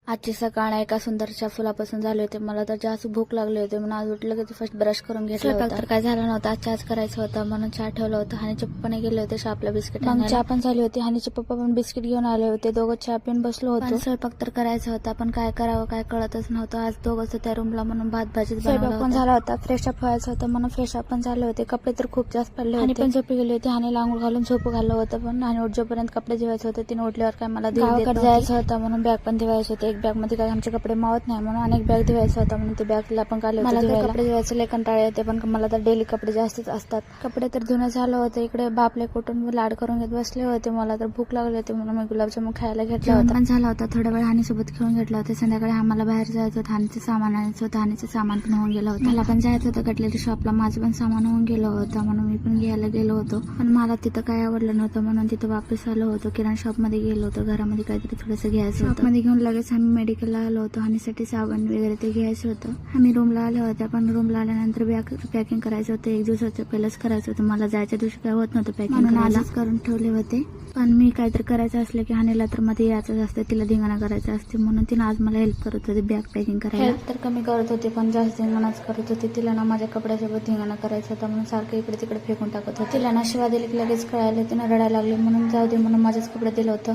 आजची सकाळ एका सुंदरशा फुलापासून झाली होती. मला तर जास्त भूक लागली होती म्हणून आज उठलं की फर्स्ट ब्रश करून घेतला होता. तर काय झालं नव्हतं, आज चहाच करायचं होतं म्हणून चहा ठेवलं होतं. हानीचे पप्पाने गेले होते शॉपला बिस्किट आणायला. चहा पण झाली होती. हानीचे पप्पा पण बिस्किट घेऊन आले होते. दोघं चहा पिऊन बसलो होतो. स्वयंपाक तर करायचा होता पण काय करावं काय कळतच नव्हतं. आज दोघंच त्या रूमला म्हणून भात भाजीच स्वयंपाक पण झाला होता. फ्रेश अप व्हायचं होतं म्हणून फ्रेश अप पण झाले होते. कपडे तर खूप जास्त पडले होते. पण झोपी गेली होती. हानीला आंघोळ घालून झोपू घाललं होतं पण हानी उठजोपर्यंत कपडे धुवायचे होते. तिने उठल्यावर काय मला गावाकडे जायचं होतं म्हणून बॅग पण धुवायचे होते. एक बॅग मध्ये काय आमचे कपडे मावत नाही म्हणून अनेक बॅग धुवायचा होता म्हणून ते बॅगला पण काढले होते. मला कपडे धुवायचे लय कंटाळे येते पण मला तर डेली कपडे जास्तच असतात. कपडे तर धुणं झालं होतं. इकडे बापले कुटून लाड करून घेत बसले होते. मला तर भूक लागली होती म्हणून मी गुलाबजामुन खायला घेतला होता. पण झाला होता. थोडा वेळ हानी सोबत खेळून घेतला होता. संध्याकाळी आम्हाला बाहेर जायचं होतं. हानीचं सामान आणायचं होतं. हानीचं सामान पण होऊन गेलं होतं. मला पण जायचं होतं कटलेरी शॉपला. माझं पण सामान होऊन गेलं होतं म्हणून मी पण घ्यायला गेलो होतो. पण मला तिथं काय आवडलं नव्हतं म्हणून तिथं वापस आलो होतो. किराणा शॉप मध्ये गेलो होतो. घरामध्ये काहीतरी थोडंसं घ्यायचं होतं. मध्ये घेऊन लगेच आम्ही मेडिकलला आलो होतो. हानीसाठी साबण वगैरे ते घ्यायचं होतं. आम्ही रूमला आले होते पण रूमला आल्यानंतर बॅग पॅकिंग करायचं होतं. एक दिवसाचं पहिलंच करायचं होतं. मला जायच्या दिवशी काय होत नव्हतं पॅकिंग म्हणून आजच करून ठेवले होते. पण मी काहीतरी करायचं असलं की हानीला तर मध्ये यायचं असतं. तिला धिंगाणा करायचा असते म्हणून तिने आज मला हेल्प करत होती बॅग पॅकिंग करायला. हेल्प तर कमी करत होती पण जास्त धिंगाणाच करत होती. तिला ना माझ्या कपड्यासोबत धिंगाणा करायचा होता म्हणून सारखं इकडे तिकडे फेकून टाकत होती. तिला ना शिवा दिली की लगेच कळायला तिने रडायला लागली म्हणून जाऊ दे म्हणून माझेच कपडे दिलं होतं.